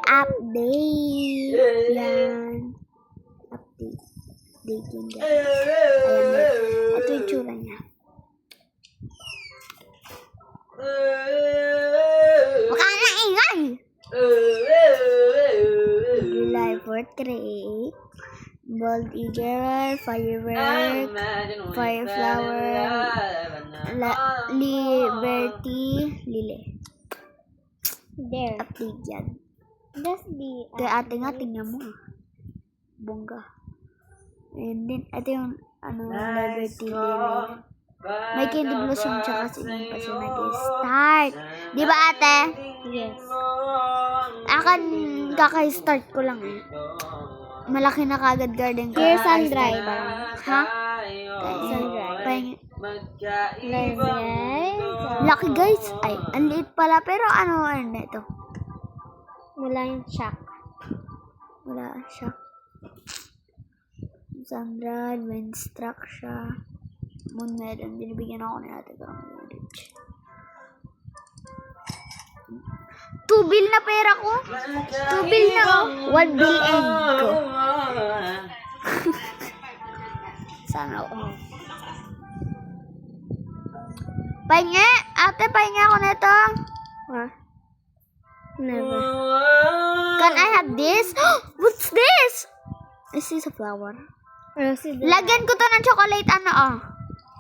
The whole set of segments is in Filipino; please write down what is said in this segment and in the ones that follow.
Update. Yan. Update. Update yun guys. Ayan. Ito yung tsura niya. Baka na ingay! July portrait. Bald eagle, firework, fireflower, liberty, lily. There. Update yan. That's the... Kaya ate nga, tingnan mo. Bongga. And then, ito yung, liberty, lily. May candy blossom tsaka si Ian pa siya nag-start. Di ba ate? Yes. Akan, kaka-start ko lang eh. Malaki na kagad garden ko. Here, sun-dried. Ha? Sun-dried. Laki guys. Ay, ang liit pala. Pero ano ito? Wala yung shock. Wala siya. Sun-dried, windstruck siya. Moon melon. Binibigyan ako ni ate ko. 2 bill na pera ko. 2 bill na ko. 1 bill end ko. Sana ako. Pahinga! Ate, pahinga ako nito. Huh? Never. Can I have this? What's this? This is a flower. Lagyan ko to ng chocolate.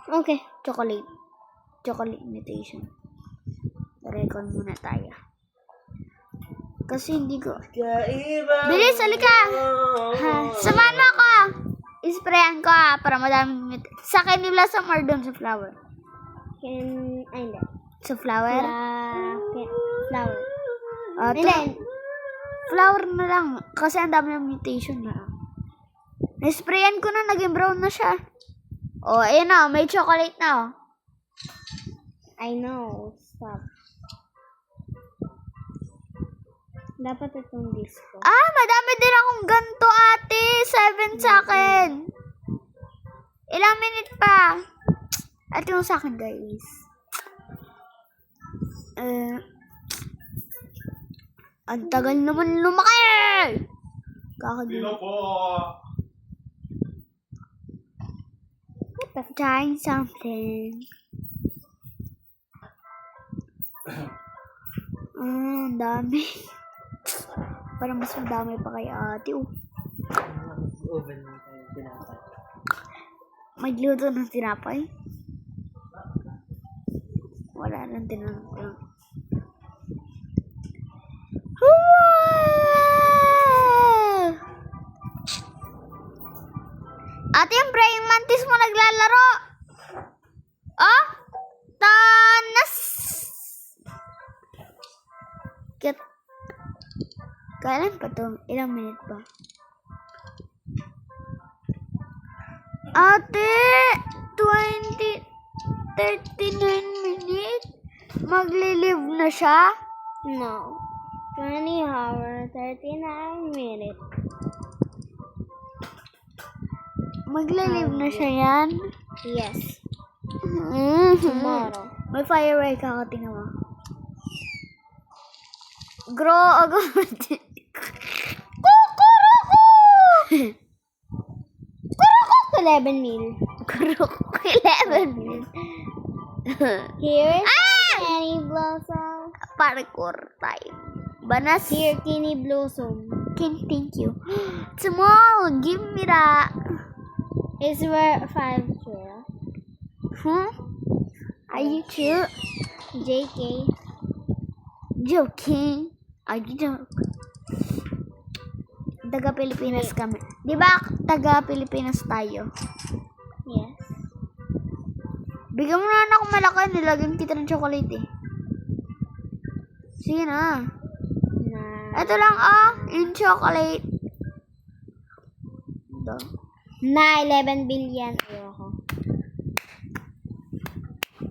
Okay. Chocolate. Chocolate imitation. Record muna tayo. Kasi hindi ko. Bilis, halika! Samahan mo ako! Isprayan ko para madaming sa akin ni Blossom or doon sa flower? Hindi. Sa flower? Flower. Hindi. Flower na lang. Kasi ang dami ng mutation na. Nisprayan ko na, naging brown na siya. Oh, ayun na, may chocolate na. I know. Stop. Dapat itong disco. Madami din akong ganto ate. 7 sa akin. Ilang minute pa? Ito yung sa akin guys. Ang tagal naman lumaki! Kakagin. Trying something. Ang dami. Parang mas madami pa kay ate. Magluto ng tinapay. Wala nang tinanong ko lang. Ate, yung praying mantis mo naglalaro. Oh? Tanas! Kailan pa to? Ilang minute pa? Ate! 39 minutes? Magli-live na siya? No. 20 hours, 39 minutes. Magli-live na siya yan? Yes. Tomorrow. May firework ako, tingnan mo. Grow agad. Kukuruku! Kurukuk 11 mil. Kuruku 11 mil. Here's Kenny Blossom. Parkour time. Banas. Here, Kenny Blossom. Thank you. Small, give me that. It's worth 5 here. Are you cute? JK. Joking. Are you joke? Taga Pilipinas kami. Di ba taga Pilipinas tayo? Yes. Bigyan mo na ako malaki. Nilagyan kita ng chocolate eh. Sige na. Ito lang yung chocolate. Ito. Na 11 billion. Ayoko.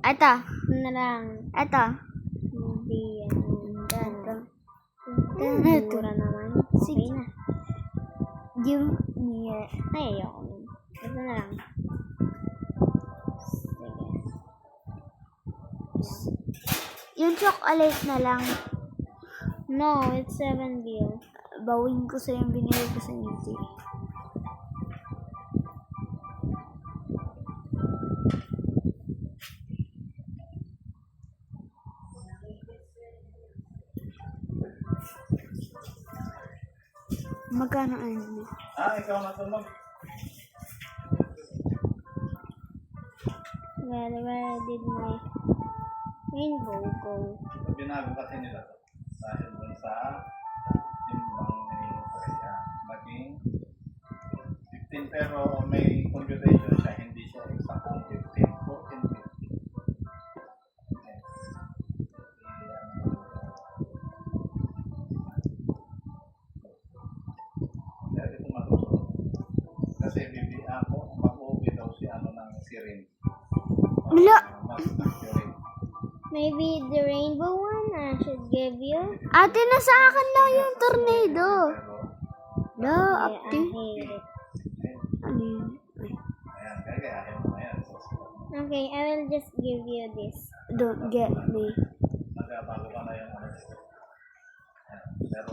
Ito. Na lang. Ito. Hindi yan. Ito. Mura naman. Sige na. Give me Ay, ayoko nun. Ito na lang. Sige. Yung chocolate na lang. No, it's 7 bill. Bawin ko sa yung binili ko sa hindi. Magkano ano? Ikaw na ito Where did my rainbow go? Binago kasi nila to. Dahil dun sa timbang ni Korea. Maging 15 pero may computation siya. Hindi siya exactly 15. 14, 15. Okay. Kaya ito matuto. Kasi ako, mag-uwi daw si ano ng sirin. Wala. Mas accurate. Maybe the rainbow one I should give you? Ate, nasa akin lang yung tornado. Pero, No, Yeah, I ate. hate it. Ano yun? Ay, ayan, kaya ayaw mo yan. Okay, I will just give you this. don't get me. Magbago ka na yung ano. Ayan, pero,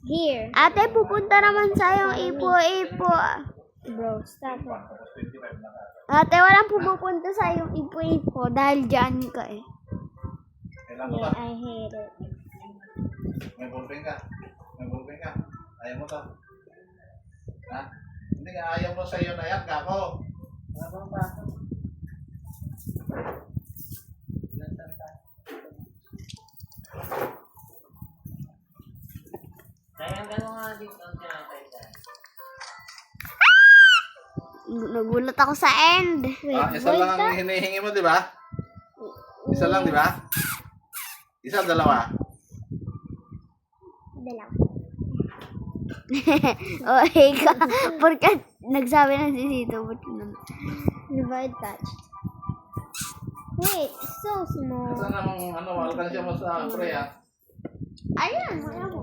Here. Ate, pupunta naman sa yung ipo-ipo. Bro, stop it. tapos 25 na ka. Ate, walang pumupunta sa yung ipo-ipo dahil dyan ka eh. Kailan mo Yeah, to? I hate it. May ballpen ka? May ballpen ka? Ayaw mo to? Ha? Hindi nga, ayaw mo sa'yo na yan, kako. Ano ba? Nagulat ako sa end. Isa lang ang hinihingi mo, di ba? Isa lang, di ba? Isa, dalawa. Dalawa. O, ikaw. Porkat nagsabi na si Sito. Ba't naman? Divide touch. Wait, so small. Isa namang, alkansya mo sa pre, ha? Ayan, wala mo.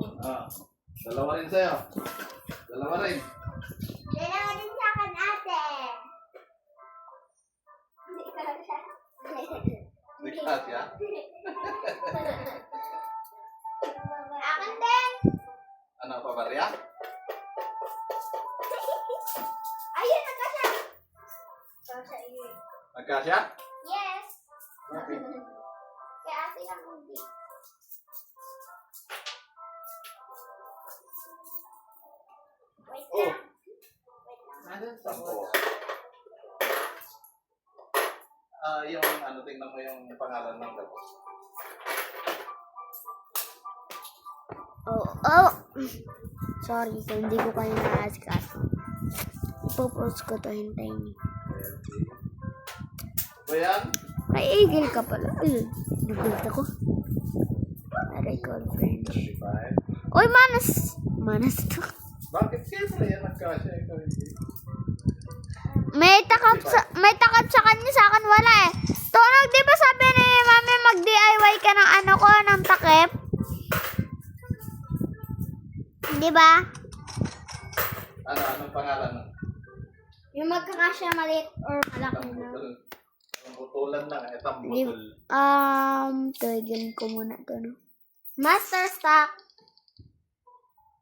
Dalawa rin sa'yo. Dalawa rin. Dalawa din sa akin, ate. Bigat, ya? Akin din. Ano pa, Maria? Ayun, nagkasya. Kasya yun. Nagkasya? Yes. Okay. Kaya ate lang hindi. Wait Oh. lang. Sampo. Yung tingnan mo yung pangalan ng dalawa. Oh. Sorry kung hindi ko kayo na-asikaso. Ipopost ko to, hintayin niyo. Ba yan? May eagle ka pala. Ay, nagulat ako. Aray ko, French. 35. Uy, manas! Manas to. Bakit siyempre yan nagkasya? Ikaw hindi. May takap sa kanya, sa akin wala eh. Tunog, di ba sabi ni Mami mag-DIY ka ng ano ko, ng takip? Di ba? Anong pangalan nun? Yung magkakasya maliit or malaki na. Ang butulan lang. Itang Di- butol. Tawagin ko muna to, no? Master stock.